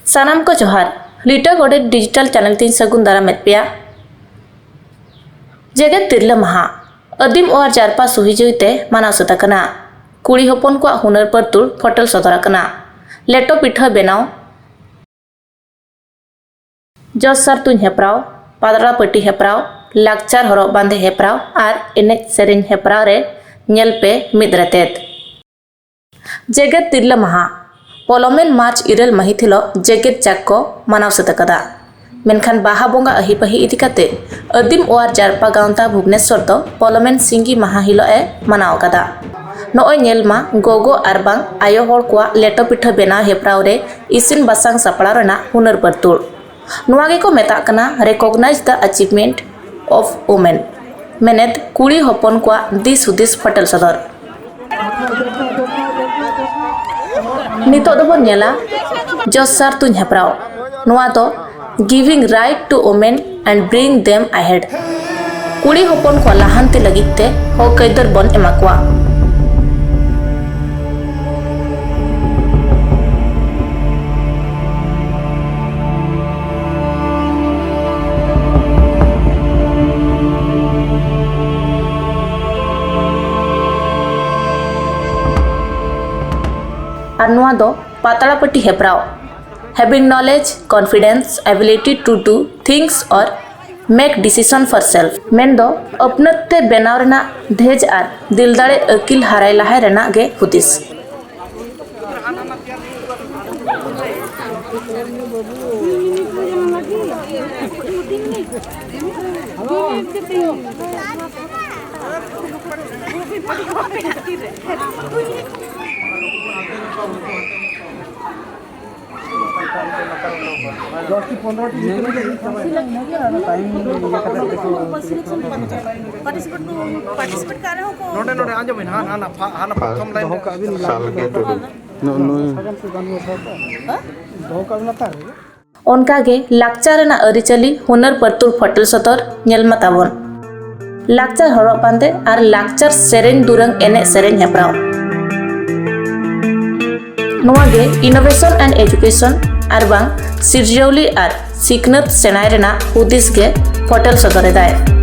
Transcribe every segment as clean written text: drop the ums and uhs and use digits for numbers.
सानाम को जोहार लिटा गोडे डिजिटल चैनल तीन सगुन दारा में पिया जेगेत तिरला महा अदिम और जारपा सुहिजुते मानाव सताकना कुड़ी होपन को हुनर पर तुल फटल सदराकना लेटो पिठा बेनाव जस सार तुन हेप्राव पादरा पट्टी हेप्राव लाकचार हरो बांधे हेप्राव आर एने सेरेन हेप्राव रे नेल पे मिद्रतेत जेगेत तिरला महा पोलोमेन मार्च इरल महिथिलो जेगेत जाक को मानाव सतकदा मेनखान बाहा बोंगा अहिपहि इदिकाते अदिम ओआर जारपा गांवता भुवनेश्वर तो पोलोमेन सिंगी माहा हिलो ए मानाव कदा नोय नेलमा गोगो आरबांग आयो होड़ को लेटो पिठा बेनाव हेप्राव रे इसिन बासांग सपड़ा रना हुनर परतुल नुआगे को मेताकना recognise the achievement of women मेनेद कुड़ी होपन को दिस हुदिस फटल सदर नितो दो बन नेला जस सार तुन हेप्राव नुआ तो giving right to women and bring them ahead कुड़ी होपन को लाहांते लगिते हो कैदर बन एमाकुआ और दो पातला पट्टी हेप्राव having knowledge confidence ability to do things और मेक डिसीजन फॉर सेल्फ मेन दो अपनते बेनाव रेना धेज आर दिल दाड़े अकिल हाराय लाहाय रेना गे हुदिस उनका गे लाकचार रेना अरिचली हुनर परतुल फटल सतर नेल मताबन लाकचार हरब बांदे आर लाकचार सेरेन दुरंग एने सेरेन हेप्राव नुआ गे इनोवेशन एंड एजुकेशन आर बांग सिरजौली आर सिकनत सेनाय रेना हुदिस गे फटल सदरे दाय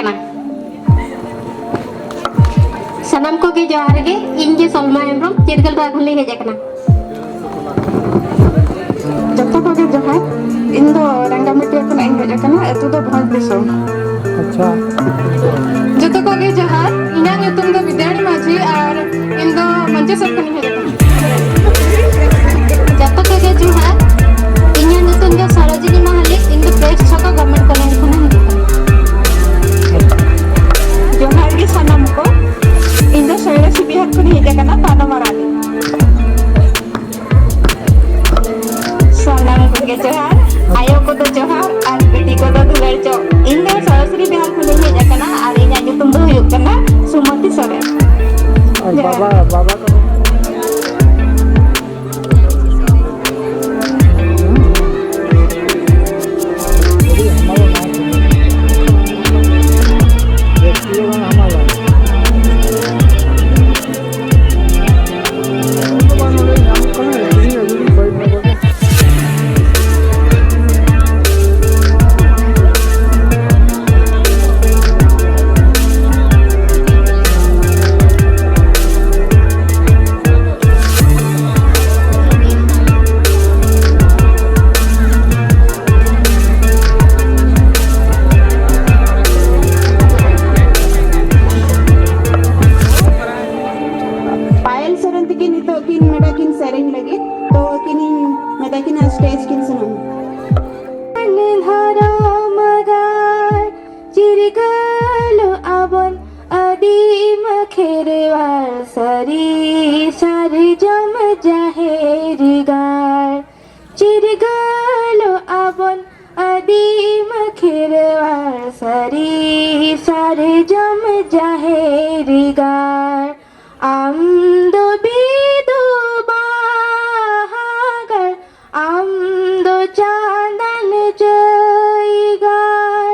ᱠᱟᱱᱟ ᱥᱟᱱᱟᱢ ᱠᱚᱜᱮ ᱡᱚᱦᱟᱨ ᱜᱮ ᱤᱧ ᱜᱮ ᱥᱚᱞᱢᱟ ᱦᱮᱢᱵᱨᱚᱢ ᱪᱤᱨᱜᱟᱹᱞ ᱵᱟᱜ ᱠᱷᱚᱱ ᱞᱤᱧ ᱦᱮᱡ ᱟᱠᱟᱱᱟ ᱡᱚᱛᱚ ᱠᱚᱜᱮ ᱡᱚᱦᱟᱨ ᱤᱧ ᱫᱚ ᱨᱟᱸᱜᱟᱢᱟᱹᱴᱤᱭᱟᱹ ᱠᱷᱚᱱᱟᱜ ᱤᱧ ᱦᱮᱡ ᱟᱠᱟᱱᱟ ᱟᱹᱛᱩ ᱫᱚ ᱵᱷᱚᱸᱡᱽ ᱫᱤᱥᱚᱢ अच्छा ᱡᱚᱛᱚ ᱠᱚᱜᱮ ᱡᱚᱦᱟर ᱤᱧᱟᱹᱜ ᱧᱩᱛᱩᱢ ᱫᱚ ᱵᱤᱫᱽᱫᱟᱨᱟᱱᱤ ᱢᱟᱹᱡᱷᱤ ᱟᱨ ᱤᱧ ᱫᱚ ᱢᱚᱧᱪᱮᱥᱚᱨ ᱠᱷᱚᱱᱤᱧ ᱦᱮᱡ ᱟᱠᱟᱱᱟ ᱡᱚᱛᱚ ᱠᱚᱜᱮ ᱡᱚᱦᱟর ᱤᱧᱟᱹᱜ ᱧᱩᱛᱩᱢ ᱫᱚ ᱥᱚᱨᱳᱡᱤᱱᱤ ᱢᱟᱦᱟᱞᱤ ᱤᱧ ᱫᱚ ᱯᱨᱮᱥ ᱪᱷᱚᱠᱟ ᱜᱚᱵᱷᱢᱮᱱᱴ ᱠᱚᱞᱮᱡᱽ ᱠᱷᱚᱱᱟᱜ ᱦᱤᱡᱩᱜ ᱠᱟᱱᱟ ᱡᱚᱦᱟᱨ ᱜᱮ ᱥᱟᱱᱟᱢ ᱠᱚ ᱤᱧ ᱫᱚ ᱥᱚᱭᱨᱟᱥᱤ ᱵᱤᱦᱟᱨ ᱠᱷᱚᱱᱤᱧ ᱦᱮᱡ ᱟᱠᱟᱱᱟ ᱛᱟᱱᱟᱢᱟᱨᱟᱱᱤ ᱥᱟᱱᱟᱢ ᱠᱚᱜᱮ ᱡᱚᱦᱟर ᱟᱭᱳ ᱠᱚᱫᱚ ᱡᱚᱦᱟर ᱟᱨ ᱵᱤᱴᱤ ᱠᱚᱫᱚ ᱫᱩᱞᱟᱹᱲ ᱪᱚ ᱤᱧ ᱫᱚ ᱥᱚᱨᱚᱥᱨᱤ ᱵᱤᱦᱟᱨ ᱠᱷᱚᱱᱤᱧ ᱦᱮᱡ ᱟᱠᱟᱱᱟ ᱟᱨ ᱤᱧᱟᱹᱜ ᱧᱩᱛᱩᱢ ᱫᱚ ᱦᱩᱭᱩᱜ ᱠᱟᱱᱟ ᱥᱩᱢᱚᱛᱤ ᱥᱚᱨᱮᱱ और जय। बाबा का यदि हमारा नाम सुनो व्यक्तियों का हमारा तो बात हो रही हम कहाँ है यही है यही कोई ना बोले पायल सोरेन तकिन नितो किन मेडा किन सेरेन लगी तो किनी मेडा किन स्टेज किन सुनो चिरगालो आबन आदिम खेरवाल सरी सारे जम जाहेरिगार चिरगालो आबन आदिम खेरवाल सरी सारे जम जाहेरिगार आमदो बिदु बाहागर आमदो चांदन जयगार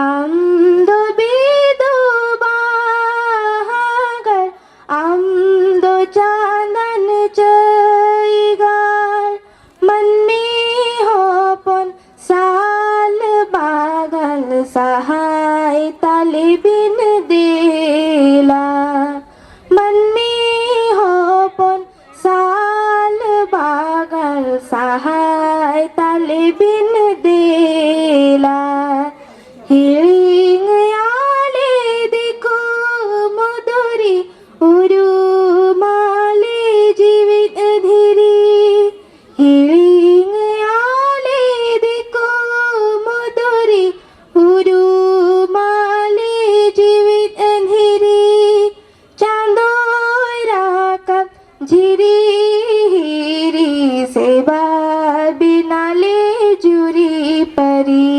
आमदो बिदु बाहागर आमदो चांदन जयगार मन में होपन साल बागल सहाय ताले बिन देला मन में होपन साल बागल सहाय ताले बिन देला हिरिंग आले दिको मधुरी उरुमाले जीवित धीरी हिरिंग आले दिको मधुरी उरुमाले जीवित धीरी चांदोय राका झिरी हिरी सेवा बिनाले जुरी परी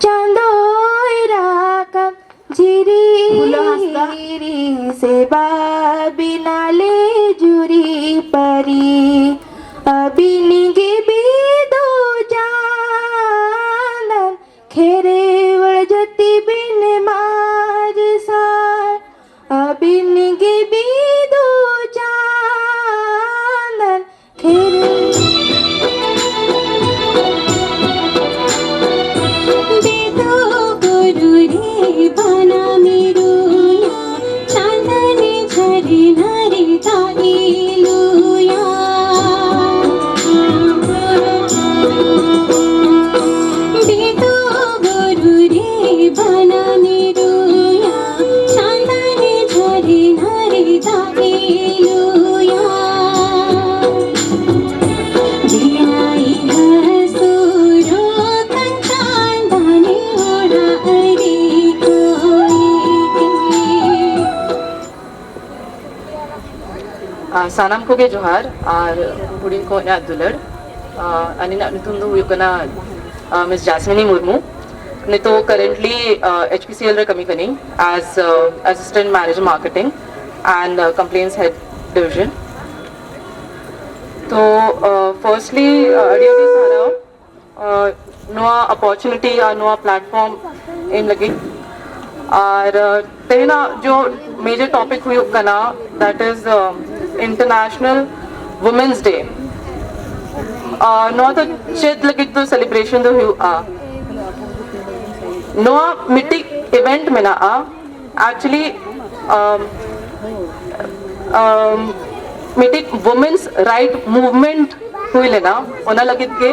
चांदोय राका झिरी हिरी सेवा बिनाले जुरी परी अबिनिगे बिदो जानन खेरेवळ जती बिन माज सार अबिनिगे बिदो जानन खेरे बिदो गुरु रे बना मेरुया चांदनी झरी नरी ताईलुया बिदो गुरु रे बना मेरुया चांदनी झरी नरी ताईलुया जियाई हसूरो कंचांदानी उड़ा अरी कोई सानाम को गे जोहार और हुडिंग को ना दुलड़ अनि ना नुतुम दो युकना मिस जैस्मिनी मुर्मू ने तो करेंटली HPCL रे कमी कनी as assistant manager marketing and complaints head division तो फर्स्टली अडियो सारा नो अपॉर्चुनिटी और नो प्लेटफॉर्म इन लगी और तेना जो मेजर टॉपिक हुई कना that is international women's day नो तो चेत लगी तो सेलिब्रेशन तो हुई नो मिट्टी इवेंट में एक्चुअली मिटिक वुमेन्स राइट मूवमेंट हुई लेना ओना लगित के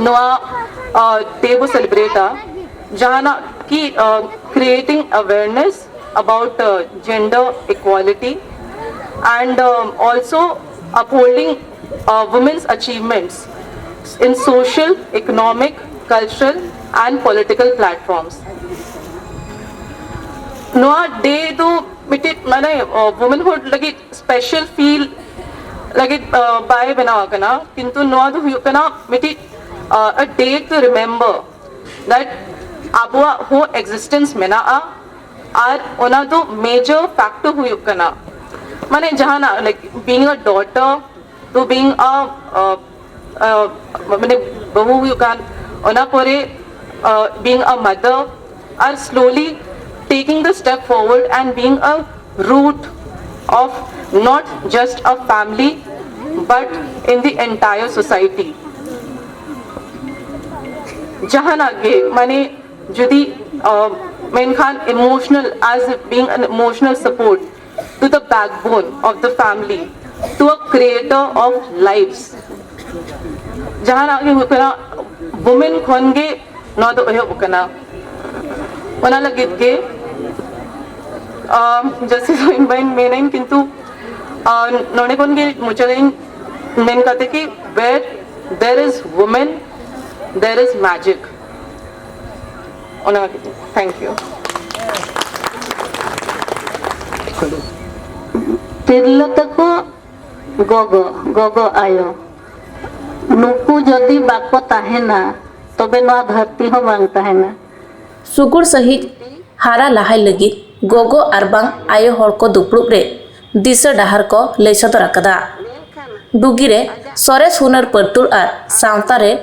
नवा डे वो सेलिब्रेट जहाँ ना कि creating awareness about gender equality and also upholding women's achievements in social, economic, cultural and political platforms. नोआ डे तो मिटे माने वुमेनहुड लगी स्पेशल फील लगी बाय बना कना किंतु नोआ तो हुई कना मिटे a day to remember that आबुआ हो existence में ना आर ओना तो major factor हुई कना माने जहाँ ना like being a daughter to being a माने बहू हुई कान ओना परे being a mother are slowly taking the step forward and being a root of not just a family but in the entire society. जहाँ आगे माने जुदी मेन खान emotional as being an emotional support to the backbone of the family, to a creator of lives. जहाँ आगे हुकना women खोनगे ना तो यह हुकना ओना लगित के जैसे तो इन बाइन में नहीं किंतु नोने कौन के मुझे नहीं मेन कहते कि where there is woman there is magic. ओना लगित thank you. तिरलत को गोगो गोगो आयो नुकु जदि बाको ताहेना तबे नवा धरती हो बांग ताहेना सुगुड़ सहित हारा लहाय लगी गोगो अरबांग आयो हर को दुपड़ुब रे दिशा डाहर को लय सदर अकदा डुगी रे सरेस हुनर परतुर आर सावता रे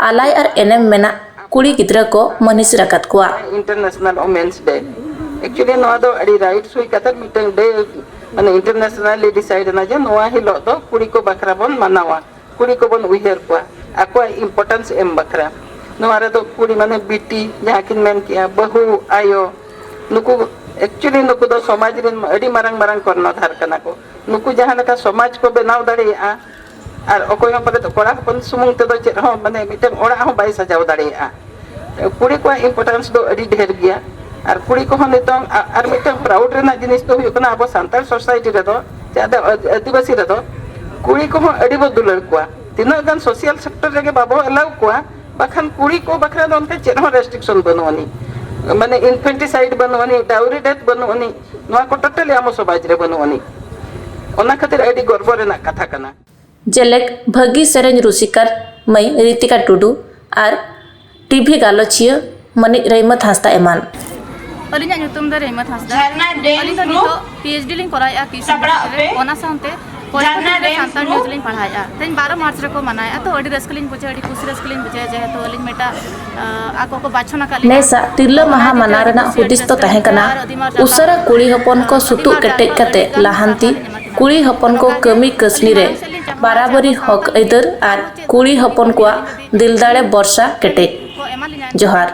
आलाय आर एनेम मेना कुड़ी गिद्रा को मनीष रकत कुआ इंटरनेशनल वुमेन्स डे एक्चुअली नोआ दो अड़ी राइट्स हुई कतर मिटन डे माने इंटरनेशनली डिसाइड ना जे नोआ हिलो दो कुड़ी को बखरा बन मनावा कुड़ी को बन उहियर कुआ आको इंपोर्टेंस एम बखरा नोआ रे दो कुड़ी माने बिटी जहाँ किन मेन किया बहु आयो नुकु एक्चुअली नुकु दो समाज रिन अड़ी मारंग मारंग करना धार कना को नुकु जहाँ लका समाज को बनाव दाड़े आर अकोय हम परे तो कोड़ा अपन सुमुंग ते दो चेत हो माने मिटन ओड़ा हो बाई सजाव दाड़े कुड़ी को इंपोर्टेंस दो अड़ी ढेर गया और कुड़ी को नितों और मिटन प्राउड रेना जिनिस तो हुयुकना अब सांताल सोसाइटी रे दो जादा आदिवासी रे दो कुड़ी को अड़ी बो दुलर को तिना गान सोशल सेक्टर रे बाबो अलाउ को बखान कुड़ी को बखरा दो उनके चेत हो रेस्ट्रिक्शन बनवानी माने इन्फेंटिसाइड बनवानी डाउरी डेथ बनवानी नोआ को टोटली आमो समाज रे बनवानी ओना खातिर अड़ी गर्व रेना कथा कना जेलेक भगी सेरेंज रुसिकर मई रितिका टुडू और टीवी गालोचिया मनी रहीमत हास्ता एमान अलिना ᱧᱩᱛᱩᱢ ᱫᱚ ᱨᱮᱦᱢᱟᱛ ᱦᱟᱸᱥᱫᱟ ᱟᱹᱞᱤᱧ ᱫᱚ ᱱᱤᱛᱚᱜ PhD ᱞᱤᱧ ᱠᱚᱨᱟᱣᱮᱫᱼᱟ ᱠᱤᱥ ᱨᱮ ᱚᱱᱟ ᱥᱟᱶᱛᱮ ᱠᱚᱞᱠᱟᱛᱟ ᱨᱮ ᱥᱟᱱᱛᱟᱲ ᱱᱤᱭᱩᱡᱽ ᱞᱤᱧ ᱯᱟᱲᱦᱟᱣᱮᱫᱼᱟ ᱛᱮᱦᱮᱧ 12 ᱢᱟᱨᱪ ᱨᱮᱠᱚ ᱢᱟᱱᱟᱣᱮᱫᱼᱟ ᱛᱚ ᱟᱹᱰᱤ ᱨᱟᱹᱥᱠᱟᱹ ᱞᱤᱧ ᱵᱩᱡᱷᱟᱹᱣᱟ ᱟᱹᱰᱤ ᱠᱩᱥᱤ ᱨᱟᱹᱥᱠᱟᱹ ᱞᱤᱧ ᱵᱩᱡᱷᱟᱹᱣᱟ ᱡᱮᱦᱮᱛु ᱟᱹᱞᱤᱧ ᱢᱤᱫᱴᱟᱝ ᱟᱠᱚ ᱠᱚ ᱵᱟᱪᱷᱚᱱ ᱟᱠᱟᱫ ᱞᱤᱧᱟ नेसा तिरला महा मना रेना हुदिस तो तहे कना उसरा कुड़ी हपन को सुतु केटे कते लाहांती कुड़ी हपन को कमी कसनी रे बराबरी हक ऐदर आर कुड़ी हपन को दिलदाड़े वर्षा केटे जोहार।